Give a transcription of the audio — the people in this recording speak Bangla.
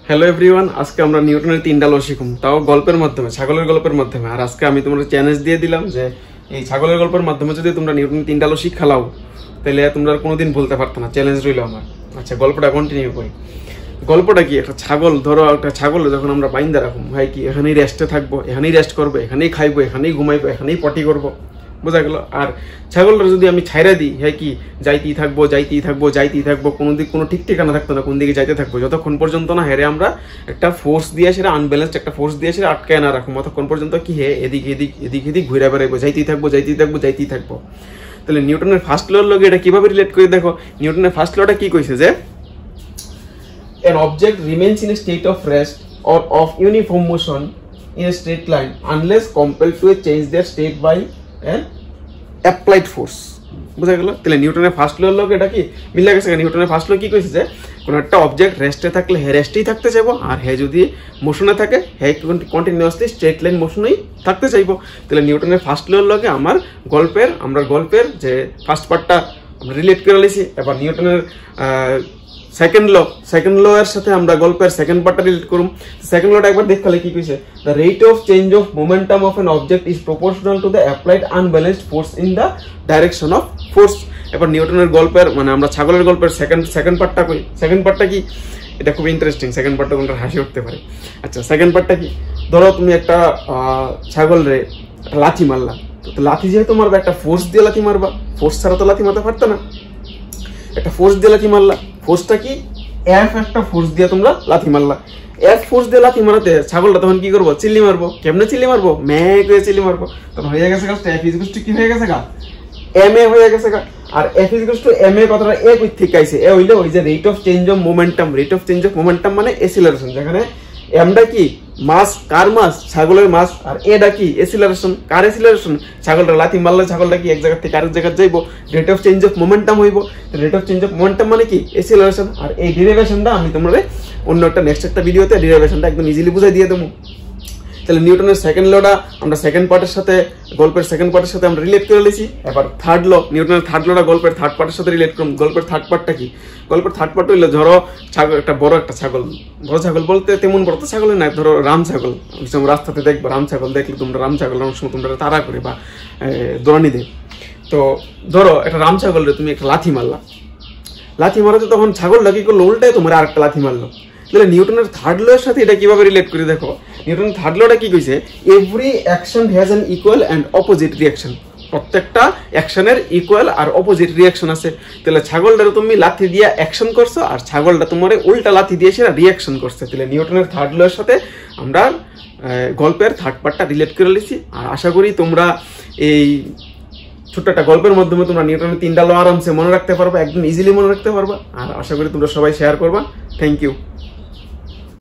হ্যালো এভরিওয়ান, আজকে আমরা নিউটনের 3টা ল শিখুম, তাও গল্পের মাধ্যমে, ছাগলের গল্পের মাধ্যমে। আর আজকে আমি তোমরা চ্যালেঞ্জ দিয়ে দিলাম যে এই ছাগলের গল্পের মাধ্যমে যদি তোমরা নিউটনের 3টা ল শিখালাও তাহলে তোমরা কোনোদিন বলতে পারতো না। চ্যালেঞ্জ রইল আমার। আচ্ছা, গল্পটা কন্টিনিউ করি। গল্পটা কি, একটা ছাগল, ধরো একটা ছাগল যখন আমরা বাইন্দা রাখুম, ভাই কি এখানেই রেস্টে থাকবো, এখানেই রেস্ট করবো, এখানেই খাইবো, এখানেই ঘুমাইবো, এখানেই পটি করবো, বোঝা গেল। আর ছাগলটা যদি আমি ছাইরা দিই, হ্যাঁ কি যাইতেই থাকবো যাইতেই থাকবো যাইতেই থাকবো, কোনো ঠিক ঠিকানা থাকতো না কোন দিকে যাইতে থাকবো, যতক্ষণ পর্যন্ত না হেরে আমরা একটা ফোর্স দিয়ে সেটা আনব্যালেন্সড একটা ফোর্স দিয়ে সেটা আটকায় না রাখবো, ততক্ষণ পর্যন্ত কি হে এদিক এদিক এদিক এদিক ঘুরে বেড়াইবো, যাইতেই থাকবো যাইতেই থাকবো যাইতেই থাকবো। তাহলে নিউটনের ফার্স্ট লর লগে এটা কিভাবে রিলেট করে দেখো। নিউটনের ফার্স্ট লটা কি কইছে যে an object remains in a state of rest or of uniform motion in a straight line unless compelled to change their state by an applied force, বুঝা গেল। তাহলে নিউটনের ফার্স্ট লর লগে এটা কি মিলে গেছে। নিউটনের ফার্স্ট ল কি কইছে যে কোনো একটা অবজেক্ট রেস্টে থাকলে হে রেস্টেই থাকতে চাইবো, আর হে যদি মোশনে থাকে হে কন্টিনিউয়াসলি স্ট্রেট লাইন মোশনেই থাকতে চাইবো। তাহলে নিউটনের ফার্স্ট লর লগে আমরা গল্পের যে ফার্স্ট পার্টটা আমরা রিলেট করে নিয়েছি। এবার নিউটনের সেকেন্ড ল এর সাথে আমরা গল্পের সেকেন্ড পার্টটা রিলেট করুম। সেকেন্ড লটা একবার দেখালে কি কইছে, the rate of change of momentum of an object is proportional to the applied unbalanced force in the direction of force. এবার নিউটনের গল্পের মানে আমরা ছাগলের গল্পের সেকেন্ড পার্টটা কই। সেকেন্ড পার্টটা কি, এটা খুব ইন্টারেস্টিং। সেকেন্ড পার্টটা কোনটা হাসি উঠতে পারে। আচ্ছা, সেকেন্ড পার্টটা কি, ধরো তুমি একটা ছাগল রে একটা লাথি মারলা, তো লাথি যেহেতু মারবা একটা ফোর্স দিয়ে লাথি মারবা, ফোর্স ছাড়া তো লাথি মারতে পারতো না, একটা ফোর্স দিয়ে লাথি মারলা। ফোর্সটা কি, এফ একটা ফোর্স দিয়ে তোমরা লাথি মারলা। এফ ফোর্স দিয়ে লাথি মারাতে ছাগলটা তখন কি করবো, চিল্লি মারবো। কেমনে চিল্লি মারবো, ম্যাক হয়ে চিল্লি মারবো। তখন হয়ে গেছে কাজটা এফ ইজ টু কি হয়ে গেছে গা, এম এ হয়ে গেছে গা। আর F is two M A কথাটা এ কই থেকে আইছে, এ হইলে ওই যে rate of change of momentum. Rate of change of momentum মানে এসিলারেশন, যেখানে এমটা কি মাস, কার মাস, ছাগলের মাস, আর এডা কি এসিলারেশন, কার এসিলারেশন, ছাগলটা লাথি মারলে ছাগলটা কি এক জায়গা থেকে আরেক জায়গায় যাইবো, rate of change of momentum হইব। Rate of change of momentum মানে কি এসিলারেশন। আর এই ডিরাইভেশনটা আমি তোমরা অন্য একটা নেক্সট একটা ভিডিওতে ডিরাইভেশনটা একদম ইজিলি বুঝাই দিয়ে দেবো। তাহলে নিউটনের সেকেন্ড লটা আমরা সেকেন্ড পার্টের সাথে, গল্পের সেকেন্ড পার্টের সাথে আমরা রিলেট করে নিয়েছি। এবার থার্ড ল, নিউটনের থার্ড লটা গল্পের থার্ড পার্টের সাথে রিলেট করুন। গল্পের থার্ড পার্টটা কি, গল্পের থার্ড পার্ট হইলো ধরো একটা বড় ছাগল, বড় ছাগল বলতে তেমন বড় তো ছাগল না, ধরো রাম ছাগল। রাস্তাতে দেখবো রাম ছাগল, দেখলে তোমরা রাম ছাগল অনেক সময় তোমরা তাড়া করে বা দৌড়ানি দেয়। তো ধরো একটা রাম ছাগল রে তুমি একটা লাথি মারলা, লাথি মারাতে তখন ছাগলটা কি করলো, উল্টায় তোমার আরেকটা লাথি মারলো। তাহলে নিউটনের থার্ড ল এর সাথে এটা কিভাবে রিলেট করে দেখো। নিউটনের থার্ড লটা কি কইছে, every action has an equal and opposite reaction. প্রত্যেকটা অ্যাকশনের ইকুয়াল আর অপোজিট রিয়াকশন আছে। তাহলে ছাগলটারে তুমি লাথি দিয়ে অ্যাকশন করছো, আর ছাগলটা তোমার উল্টা লাথি দিয়ে সেটা রিয়াকশন করছে। তাহলে নিউটনের থার্ড ল এর সাথে আমরা গল্পের থার্ড পার্টটা রিলেট করে নিয়েছি। আর আশা করি তোমরা এই ছোট্ট একটা গল্পের মাধ্যমে তোমরা নিউটনের 3টা ল আরামসে মনে রাখতে পারবা, একদম ইজিলি মনে রাখতে পারবা। আর আশা করি তোমরা সবাই শেয়ার করবা। Thank you.